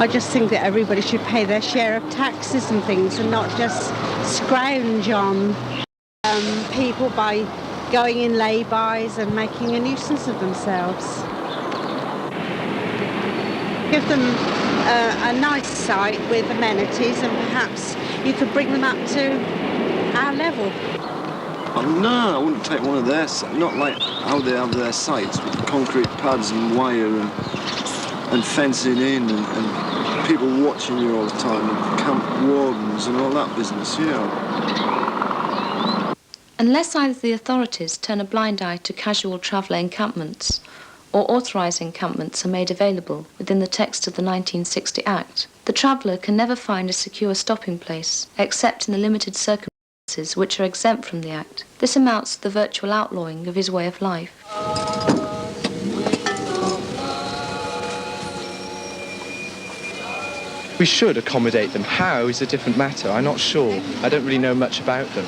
I just think that everybody should pay their share of taxes and things and not just scrounge on people by going in lay-bys and making a nuisance of themselves. Give them a nice site with amenities, and perhaps you could bring them up to our level. Oh, no, I wouldn't take one of their sites. Not like how they have their sites with concrete pads and wire and fencing in and people watching you all the time and camp wardens and all that business, you know. Unless either the authorities turn a blind eye to casual traveller encampments or authorised encampments are made available within the text of the 1960 Act, the traveller can never find a secure stopping place except in the limited circumstances which are exempt from the Act. This amounts to the virtual outlawing of his way of life. We should accommodate them. How is a different matter. I'm not sure. I don't really know much about them.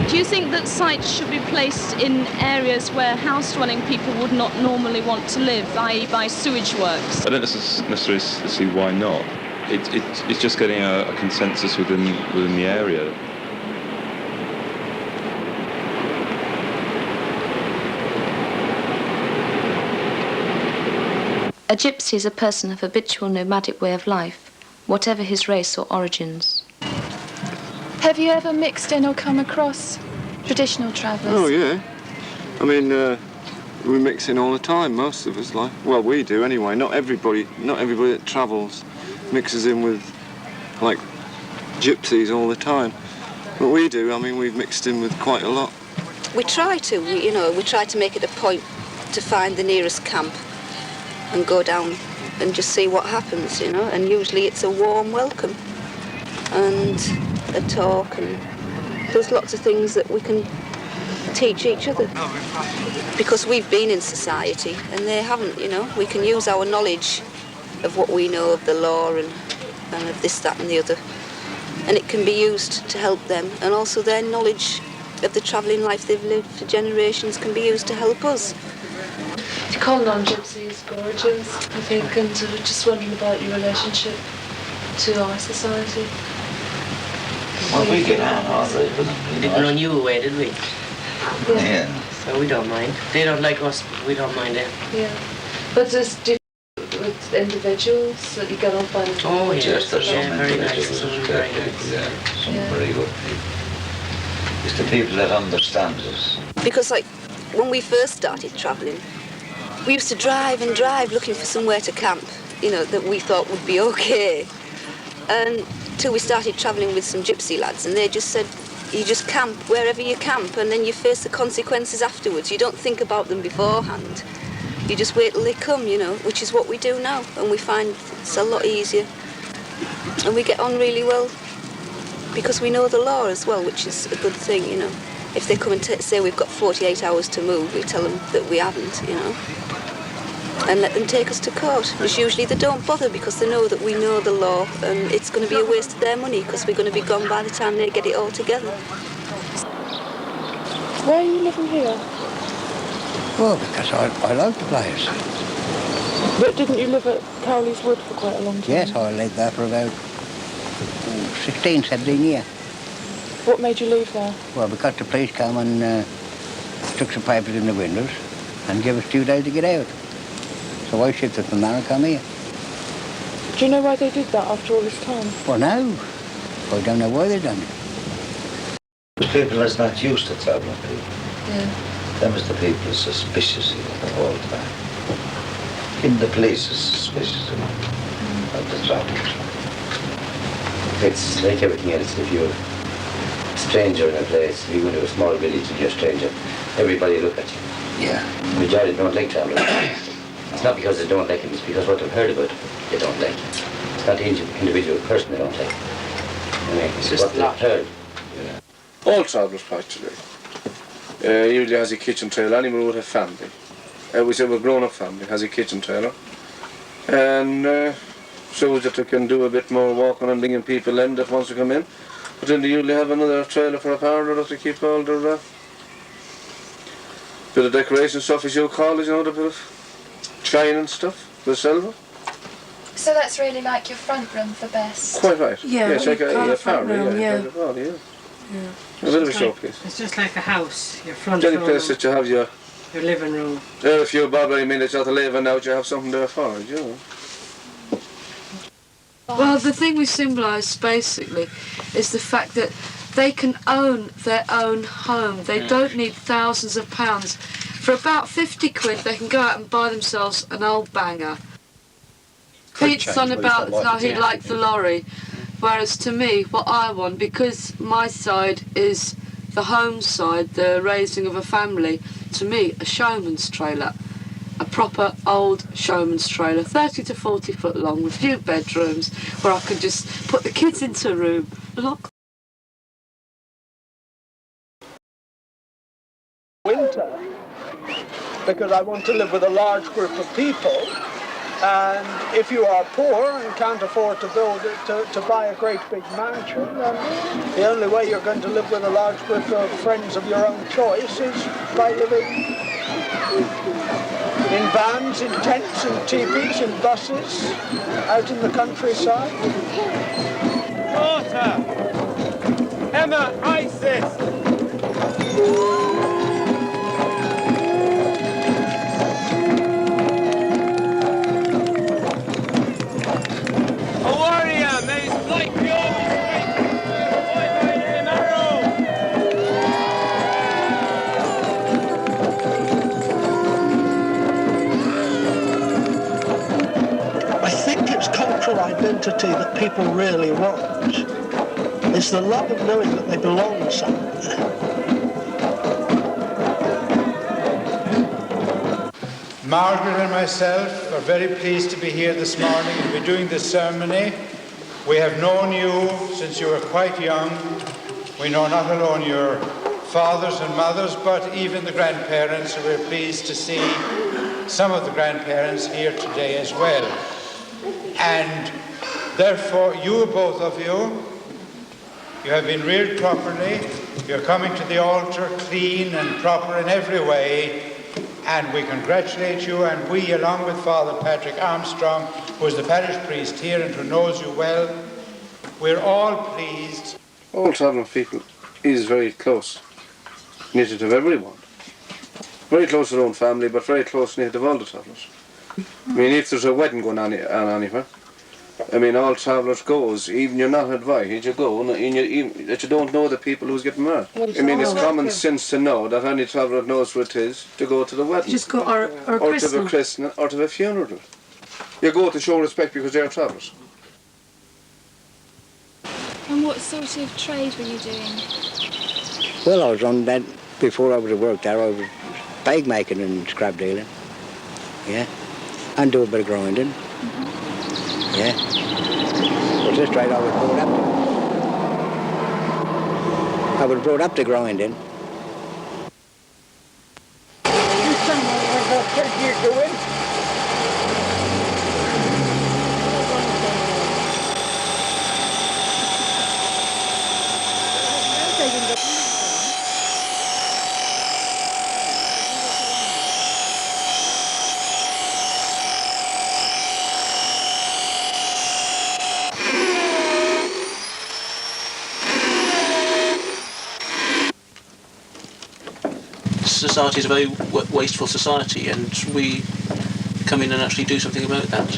Do you think that sites should be placed in areas where house-dwelling people would not normally want to live, i.e. by sewage works? I don't necessarily see why not. It's just getting a consensus within the area. A gypsy is a person of habitual nomadic way of life, whatever his race or origins. Have you ever mixed in or come across traditional travellers? Oh, yeah. I mean, we mix in all the time, most of us, like. Well, we do anyway. Not everybody that travels mixes in with, like, gypsies all the time. But we do. I mean, we've mixed in with quite a lot. We try to, we try to make it a point to find the nearest camp and go down and just see what happens, and usually it's a warm welcome and a talk, and there's lots of things that we can teach each other because we've been in society and they haven't. We can use our knowledge of what we know of the law and of this, that and the other, and it can be used to help them, and also their knowledge of the travelling life they've lived for generations can be used to help us. To call non-gypsies gorgeous, I think, and just wondering about your relationship to our society. Well, we get on all right with them. We didn't run you away, did we? Yeah. So we don't mind. They don't like us, but we don't mind them. Yeah. But there's different with individuals that you get on by. Oh, yeah. Yes, there's some very nice. individuals, Very nice. yeah, some very good people. It's the people that understand us. Because, like, when we first started travelling, we used to drive and drive looking for somewhere to camp, that we thought would be okay. And till we started travelling with some gypsy lads, and they just said, you just camp wherever you camp, and then you face the consequences afterwards. You don't think about them beforehand. You just wait till they come, which is what we do now, and we find it's a lot easier. And we get on really well because we know the law as well, which is a good thing, If they come and say we've got 48 hours to move, we tell them that we haven't, and let them take us to court. Because usually they don't bother because they know that we know the law and it's going to be a waste of their money because we're going to be gone by the time they get it all together. Why are you living here? Well, because I like the place. But didn't you live at Cowley's Wood for quite a long time? Yes, I lived there for about 16, 17 years. What made you leave there? Well, because the police came and took some papers in the windows and gave us 2 days to get out. So I shifted from there and come here. Do you know why they did that after all this time? Well, no. I don't know why they done it. The people that's not used to travelling people. Yeah. Them is the people that's suspicious all the time. Even the police is suspicious of the travellers. It's like everything else. If you're a stranger in a place, if you go to a small village and you're a stranger, everybody look at you. Yeah. The majority don't like travellers. It's not because they don't like him, it's because what they've heard about him, they don't like. It's not the individual person they don't like. I mean, it's just what they've heard. Yeah. All travellers practically. Usually has a kitchen trailer, anyone with a family. We say we're a grown-up family, has a kitchen trailer. And shows that they can do a bit more walking and bringing people in that wants to come in. But then they usually have another trailer for a parlour that they keep all their bit of decoration stuff, as you call it, the bit of shine and stuff. with silver. So that's really like your front room for best? Quite right. Yeah, it's like a front parlour, room, yeah. Like a parlour, yeah. Yeah. A bit of a showcase. It's just like a house, your front Any room. place that you have your living room. If you're bothering minutes out to living out, you have something there for it, you know. Well, the thing we symbolise basically is the fact that they can own their own home. They don't need thousands of pounds. For about 50 quid, they can go out and buy themselves an old banger. Pete's on about how he liked the lorry, whereas to me, what I want, because my side is the home side, the raising of a family, to me, a showman's trailer. A proper old showman's trailer, 30 to 40 foot long, with a few bedrooms, where I could just put the kids into a room, lock. Winter, because I want to live with a large group of people, and if you are poor and can't afford to to buy a great big mansion, then the only way you're going to live with a large group of friends of your own choice is by living in vans, in tents, in teepees, in buses, out in the countryside. Water! Emma, ISIS! A warrior may strike beyond the street. Boy by name Arrow! I think it's cultural identity that people really want. It's the love of knowing that they belong somewhere. Margaret and myself are very pleased to be here this morning and be doing this ceremony. We have known you since you were quite young. We know not alone your fathers and mothers, but even the grandparents, and we're pleased to see some of the grandparents here today as well. And therefore, you, both of you have been reared properly. You're coming to the altar clean and proper in every way. And we congratulate you, and we, along with Father Patrick Armstrong, who is the parish priest here and who knows you well, we're all pleased. All travelling people is very close, knitted of everyone. Very close to their own family, but very close knitted of all the travellers. I mean, if there's a wedding going on anywhere, I mean, all travellers goes, even you're not invited, you go, that you don't know the people who's getting married. I mean, it's common sense to know that any traveller knows where it is to go to the wedding. Just go, or to the christening, or to the funeral. You go to show respect because they're travellers. And what sort of trade were you doing? Well, I was on that, before I would have worked there, I was bag making and scrap dealing. Yeah. And do a bit of grinding. Yeah. Well, this trade I was brought up to. I was brought up to grinding. Society is a very wasteful society, and we come in and actually do something about that.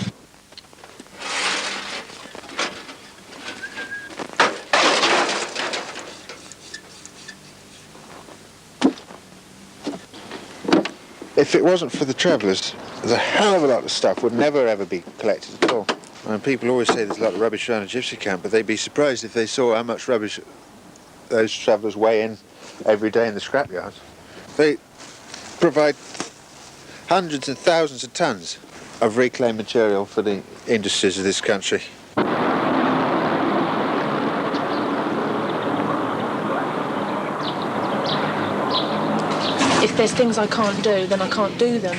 If it wasn't for the travellers, there's a hell of a lot of stuff would never ever be collected at all. And people always say there's a lot of rubbish around a gypsy camp, but they'd be surprised if they saw how much rubbish those travellers weigh in every day in the scrapyards. They provide hundreds and thousands of tons of reclaimed material for the industries of this country. If there's things I can't do, then I can't do them.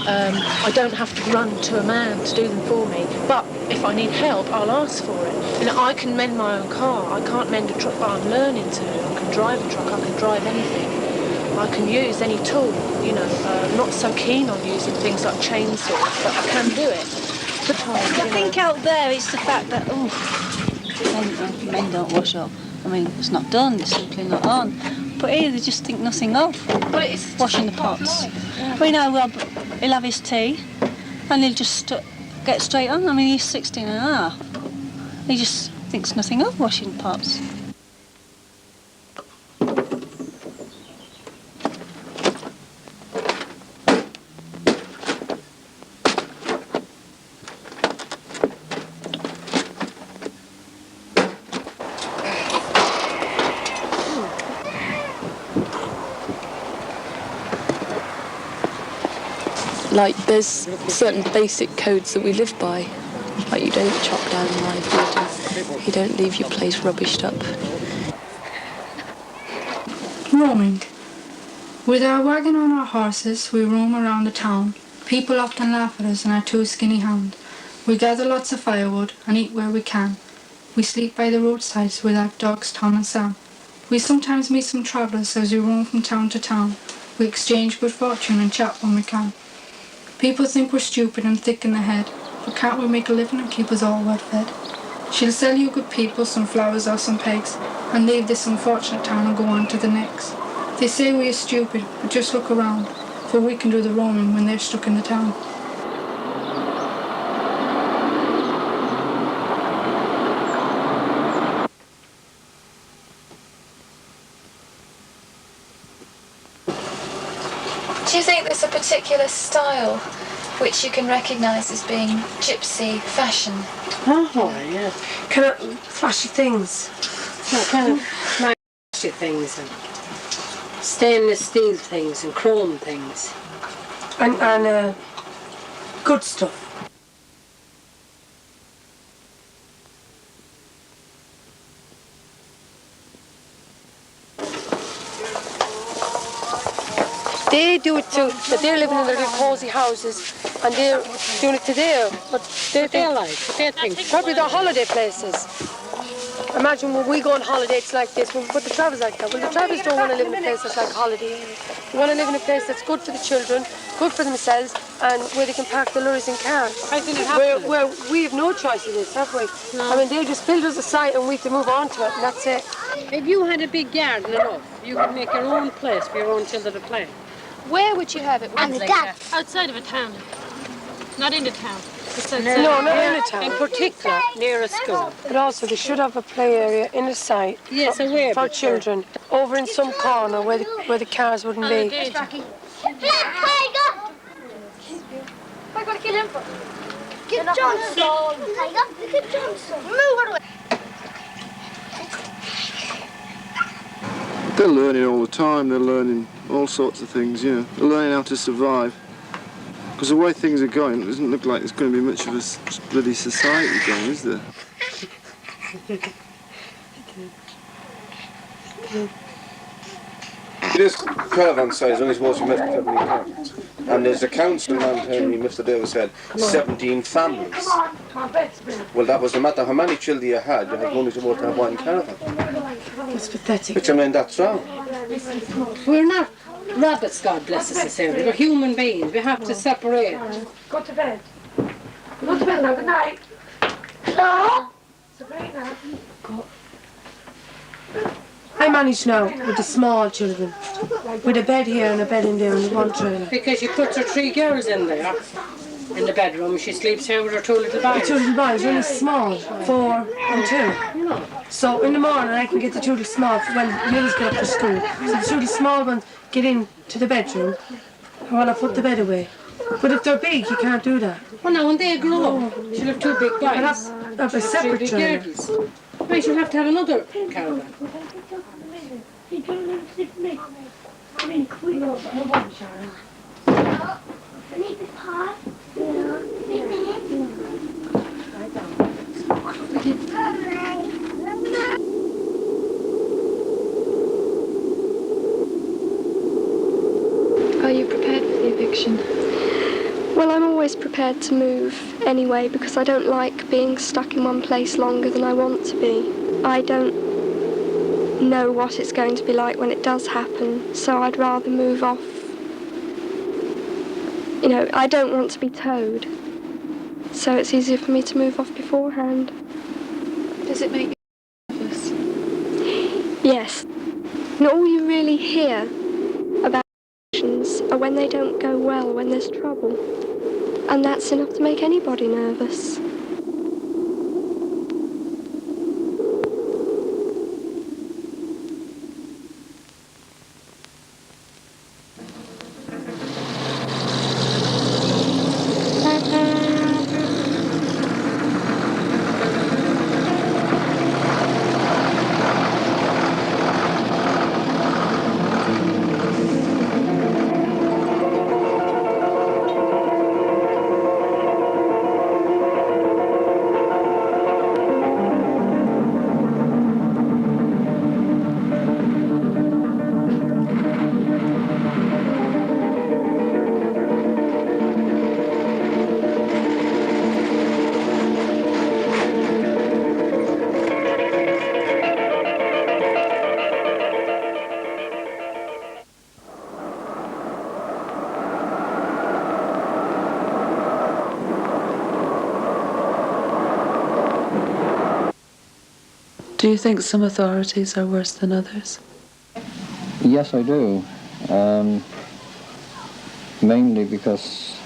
I don't have to run to a man to do them for me. But if I need help, I'll ask for it. You know, I can mend my own car. I can't mend a truck, but I'm learning to. I can drive a truck. I can drive anything. I can use any tool, you know. I'm not so keen on using things like chainsaws, but I can do it. I think out there it's the fact that, men don't wash up. I mean, it's not done, it's simply not on. But here they just think nothing of washing the pots. Well, you know, he'll have his tea and he'll just get straight on. I mean, he's 16 and a half. He just thinks nothing of washing pots. Like, there's certain basic codes that we live by. Like, you don't chop down live wood, you don't leave your place rubbished up. Roaming. With our wagon on our horses, we roam around the town. People often laugh at us and our two skinny hound. We gather lots of firewood and eat where we can. We sleep by the roadsides with our dogs Tom and Sam. We sometimes meet some travellers as we roam from town to town. We exchange good fortune and chat when we can. People think we're stupid and thick in the head, but can't we make a living and keep us all well fed? She'll sell you good people some flowers or some pegs, and leave this unfortunate town and go on to the next. They say we are stupid, but just look around, for we can do the roaming when they're stuck in the town. Do you think there's a particular style which you can recognise as being gypsy fashion? Oh, yeah. Kind of flashy things. Kind of flashy things and stainless steel things and chrome things. And good stuff. They do it too, but they're living in their little cosy houses and they're doing it to there. But they think probably their holiday places. Imagine when we go on holidays like this, when we put the travellers like that. Well, the travellers don't want to live in a place that's like holiday. They want to live in a place that's good for the children, good for themselves, and where they can park the lorries and cars. I think it happens. Where we have no choice in this, have we? No. I mean, they'll just build us a site and we have to move on to it, and that's it. If you had a big garden enough, you could make your own place for your own children to play. Where would you have it? Outside of a town. Not in the town. No, not in a town. In particular, near a school. But also, they should have a play area in a site for children, over in some corner where the cars wouldn't be. I gotta kill him. Get Johnson. Get Johnson. Move away. They're learning all the time. They're learning all sorts of things, you know. They're learning how to survive. Because the way things are going, it doesn't look like there's going to be much of a bloody society going, is there? This caravan size only supposed to be met for 70 cars. And there's a council man telling me, Mr. Davis said, 17 families. Well, that was no matter how many children you had only supposed to have one caravan. That's pathetic. Which I mean, that's wrong. We're not rabbits, God bless us, necessarily. We're human beings. We have to separate. Go to bed. Go to bed now. Good night. No. Sabrina. Go. I manage now with the small children, with a bed here and a bed in there and one trailer. Because you put her 3 girls in there, in the bedroom. She sleeps here with her 2 little boys. The 2 little boys, really small, 4 and 2. So in the morning I can get the 2 little small, when the others get up for school. So the 2 little small ones get into the bedroom while I put the bed away. But if they're big, you can't do that. Well, now when they grow up, she'll have 2 big boys. Have a separate trailer. Why, she'll have to have another caravan. Are you prepared for the eviction? Well, I'm always prepared to move anyway because I don't like being stuck in one place longer than I want to be. I don't know what it's going to be like when it does happen, so I'd rather move off. You know, I don't want to be towed, so it's easier for me to move off beforehand. Does it make you nervous? Yes. And all you really hear about actions are when they don't go well, when there's trouble. And that's enough to make anybody nervous. Do you think some authorities are worse than others? Yes, I do. Mainly because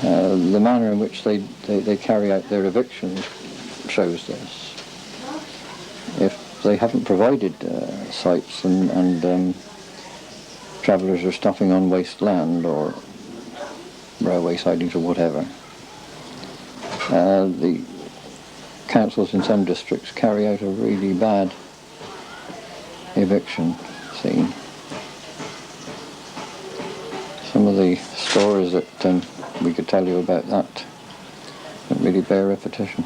the manner in which they carry out their evictions shows this. If they haven't provided sites and travellers are stopping on waste land or railway sidings or whatever, the councils in some districts carry out a really bad eviction scene. Some of the stories that we could tell you about that don't really bear repetition.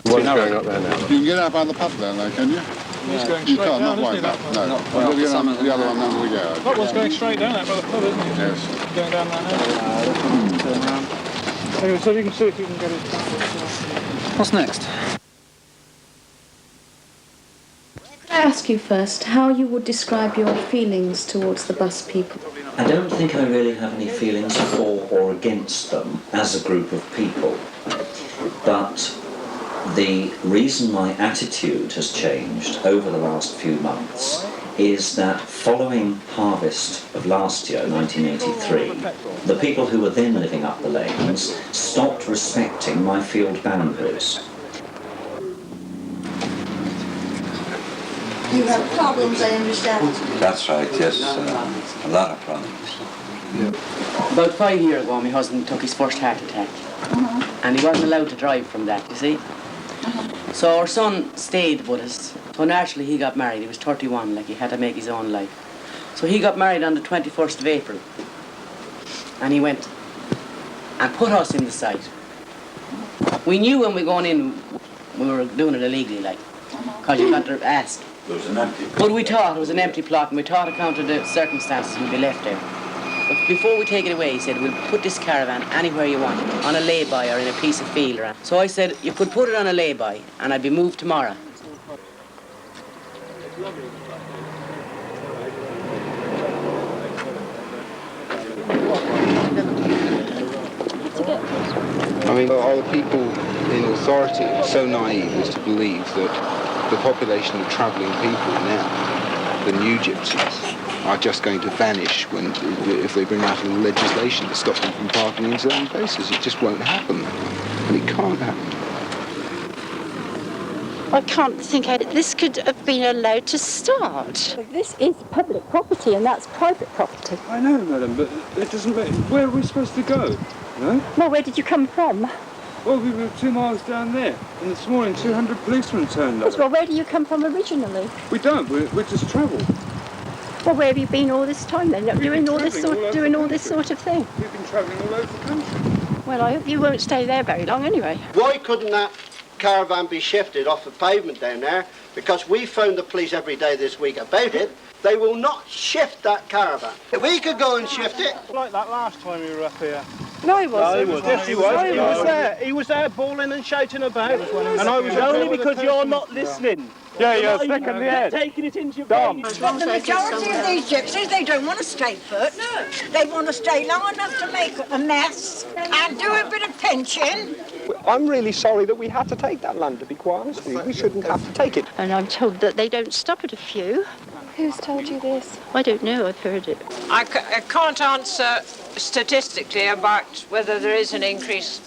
What's going up there now? You can get up on the path there, though, can you? He's going You straight can't, down, not like isn't he, that. that No. one? Well, the other one under the garage. That one's going straight down that by the pub, isn't it? Yes. Going down there now. Turn around. Anyway, so you can see if you can get it. What's next? Could I ask you first how you would describe your feelings towards the bus people? I don't think I really have any feelings for or against them as a group of people, but the reason my attitude has changed over the last few months is that following harvest of last year, 1983, the people who were then living up the lanes stopped respecting my field boundaries. You have problems, I understand. That's right, yes. A lot of problems. About 5 years ago, my husband took his first heart attack. And he wasn't allowed to drive from that, you see. So our son stayed with us. So naturally he got married. He was 31, like he had to make his own life. So he got married on the 21st of April. And he went and put us in the site. We knew when we were going in, we were doing it illegally, like, because you got to ask. There was an empty plot. But we thought it was an empty plot, and we thought account of the circumstances we'd be left there. But before we take it away, he said, we'll put this caravan anywhere you want, on a lay-by or in a piece of field. So I said, you could put it on a lay-by, and I'd be moved tomorrow. I mean, are the people in authority so naive as to believe that the population of travelling people now, the new gypsies, are just going to vanish if they bring out legislation to stop them from parking in certain places? It just won't happen. And it can't happen. I can't think how this could have been allowed to start. This is public property and that's private property. I know, madam, but it doesn't make... Where are we supposed to go? No? Well, where did you come from? Well, we were 2 miles down there, and this morning 200 policemen turned up. Well, where do you come from originally? We don't, we just travel. Well, where have you been all this time then? Doing all this sort of thing? We've been travelling all over the country. Well, I hope you won't stay there very long anyway. Why couldn't that caravan be shifted off the pavement down there? Because we phoned the police every day this week about it. They will not shift that caravan. We could go and shift it. Like that last time we were up here. No, he wasn't. Yes, he was. He was there. He was there bawling and shouting about. And I was only because you're not listening. Yeah, you're sticking the head. Taking it into your brain. But the majority of these gypsies, they don't want a straight foot. No. They want to stay long enough to make a mess and do a bit of pinching. I'm really sorry that we had to take that land, to be quite honest with you. We shouldn't have to take it. And I'm told that they don't stop at a few. Who's told you this? I don't know, I've heard it. I can't answer statistically about whether there is an increase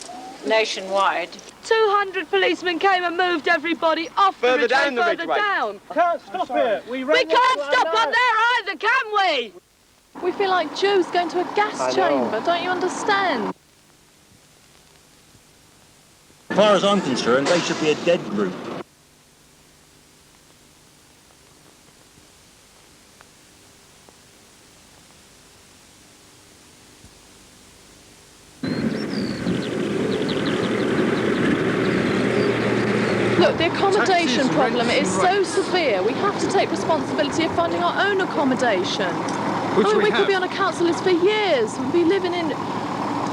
nationwide. 200 policemen came and moved everybody off Further the down the further ridgeway. down. Can't stop here. We can't stop on there either, can we? We feel like Jews going to a gas chamber, don't you understand? As far as I'm concerned, they should be a dead group. Look, the accommodation problem is so severe, we have to take responsibility of finding our own accommodation. We could be on a council list for years, we'd be living in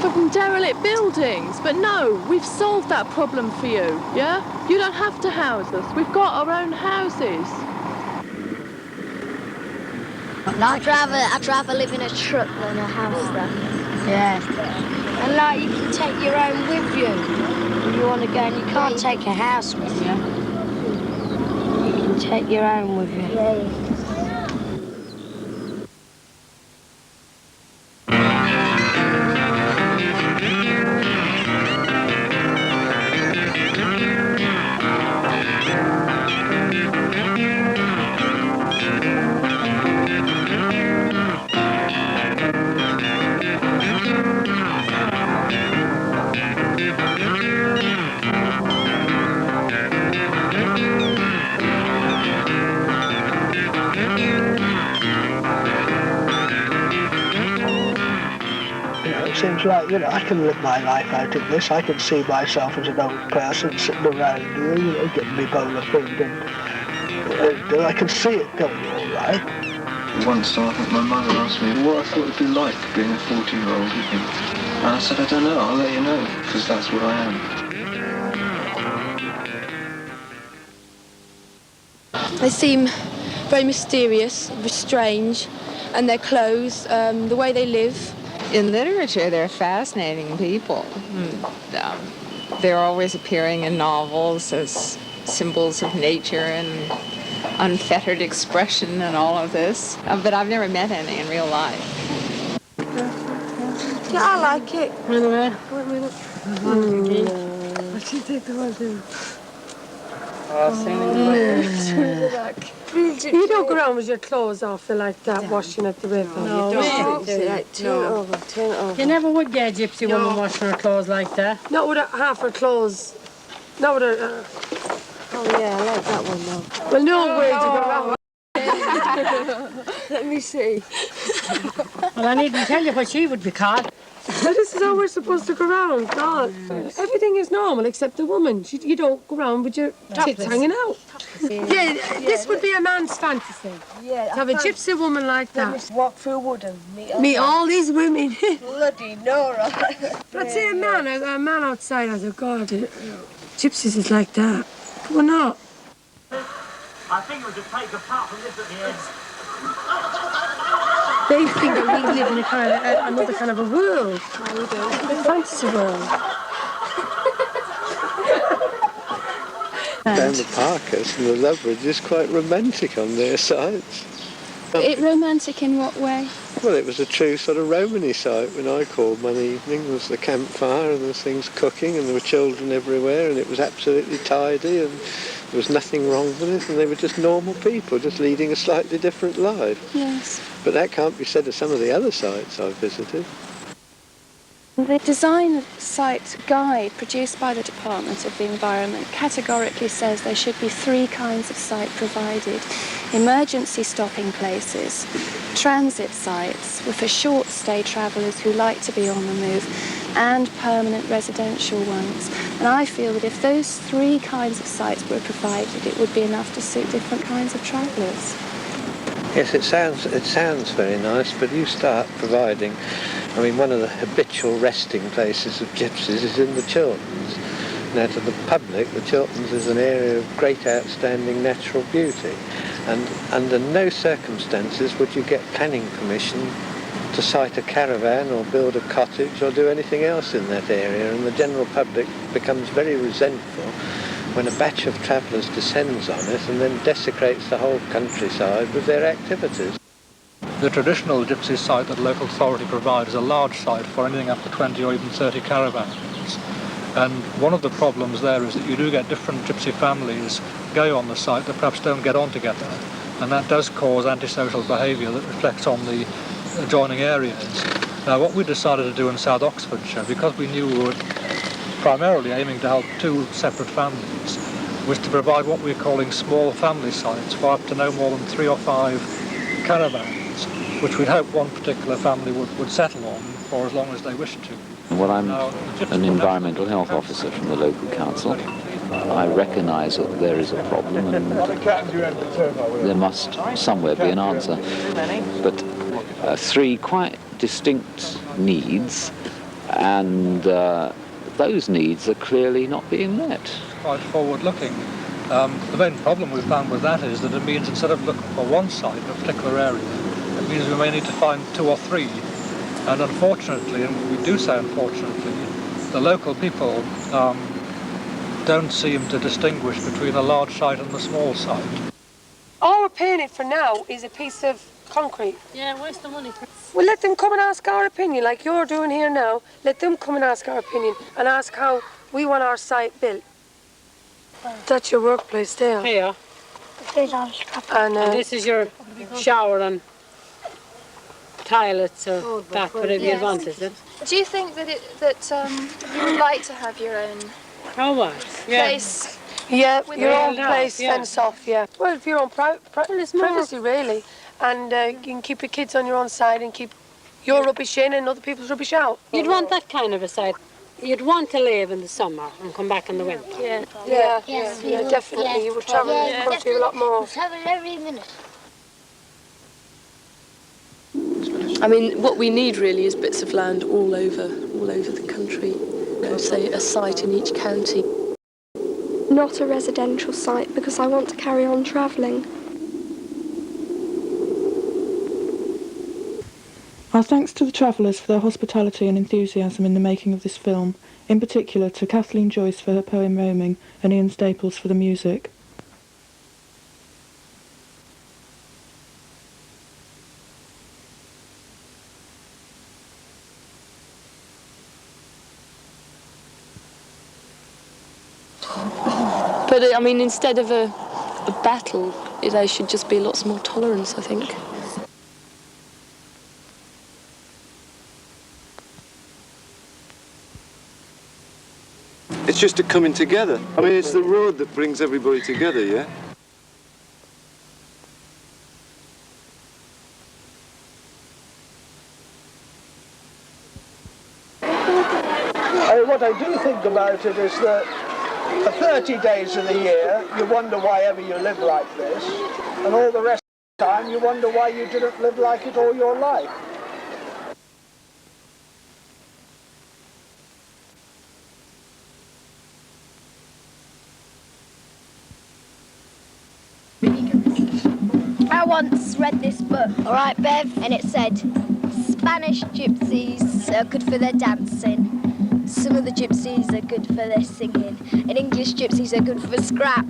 fucking derelict buildings, but no, we've solved that problem for you, yeah? You don't have to house us, we've got our own houses. I'd rather live in a truck than a house then. Yeah. And like, you can take your own with you. If you want to go, and you can't take a house with you. You can take your own with you. Yeah. Seems like, I can live my life out of this. I can see myself as an old person sitting around here, getting me bowl of food, and I can see it going all right. Once, I think my mother asked me what I thought it'd be like being a 40-year-old living. And I said, I don't know, I'll let you know, because that's what I am. They seem very mysterious, strange, and their clothes, the way they live. In literature, they're fascinating people. They're always appearing in novels as symbols of nature and unfettered expression and all of this. But I've never met any in real life. Yeah, I like it. Wait a minute. What do you think the whole thing? You don't go around with your clothes off like that, washing at the river. No, turn it over. You never would get a gypsy woman washing her clothes like that. Not with half her clothes. Not with her. Oh yeah, I like that one though. Well, no way to go around. Let me see. Well, I needn't tell you what she would be called. This is how we're supposed to go around, God. Everything is normal except the woman. You don't go around with your tits hanging out. Yeah, this would be a man's fantasy. Yeah. To have a gypsy woman like that. Walk through wood and meet all these women. Bloody Nora. Let's say a man outside has a God. Gypsies is like that. But we're not. I think we'll just take a part from this at the end. They think that we live in another kind of a world. No, we don't. A fantasy world. Down the Parkers and the Lovebridge is quite romantic on their sites. Romantic in what way? Well, it was a true sort of Romany site when I called one evening. There was the campfire and there was things cooking and there were children everywhere and it was absolutely tidy and there was nothing wrong with it and they were just normal people just leading a slightly different life. Yes. But that can't be said of some of the other sites I've visited. The design site guide produced by the Department of the Environment categorically says there should be 3 kinds of site provided. Emergency stopping places, transit sites for short stay travellers who like to be on the move, and permanent residential ones. And I feel that if those 3 kinds of sites were provided, it would be enough to suit different kinds of travellers. Yes, it sounds very nice, but you start providing I mean, one of the habitual resting places of gypsies is in the Chilterns. Now, to the public, the Chilterns is an area of great outstanding natural beauty, and under no circumstances would you get planning permission to site a caravan or build a cottage or do anything else in that area, and the general public becomes very resentful when a batch of travellers descends on it and then desecrates the whole countryside with their activities. The traditional gypsy site that local authority provides is a large site for anything up to 20 or even 30 caravans. And one of the problems there is that you do get different gypsy families go on the site that perhaps don't get on together, and that does cause antisocial behaviour that reflects on the adjoining areas. Now, what we decided to do in South Oxfordshire, because we knew we were primarily aiming to help two separate families, was to provide what we're calling small family sites for up to no more than 3 or 5 caravans, which we'd hope one particular family would settle on for as long as they wished to. Well, I'm an environmental health officer from the local council. I recognise that there is a problem and there must somewhere be an answer. But 3 quite distinct needs, and those needs are clearly not being met. Quite forward-looking. The main problem we've found with that is that it means instead of looking for one site in a particular area, it means we may need to find 2 or 3. And unfortunately, and we do say unfortunately, the local people don't seem to distinguish between a large site and a small site. All we're paying it for now is a piece of concrete. Yeah, where's the money? Well, let them come and ask our opinion, like you're doing here now. Let them come and ask our opinion and ask how we want our site built. That's your workplace there. Here. And this is your shower and toilets or that, whatever you want, is it? Do you think that you would like to have your own place? Yeah, With your a own own place house, yeah. fenced off, yeah. Well, if your own privacy, really. And you can keep your kids on your own side and keep your rubbish in and other people's rubbish out. You'd want that kind of a site. You'd want to live in the summer and come back in the winter. Yeah, definitely. You would travel the country a lot more. Travel every minute. I mean, what we need really is bits of land all over the country. You know, say a site in each county. Not a residential site, because I want to carry on travelling. Our thanks to the travellers for their hospitality and enthusiasm in the making of this film, in particular to Kathleen Joyce for her poem Roaming and Ian Staples for the music. But I mean, instead of a battle, there should just be lots more tolerance, I think. It's just a coming together. I mean, it's the road that brings everybody together, yeah? What I do think about it is that for 30 days of the year, you wonder why ever you live like this, and all the rest of the time, you wonder why you didn't live like it all your life. I once read this book, all right, Bev, and it said, Spanish gypsies are good for their dancing. Some of the gypsies are good for their singing, and English gypsies are good for scrap.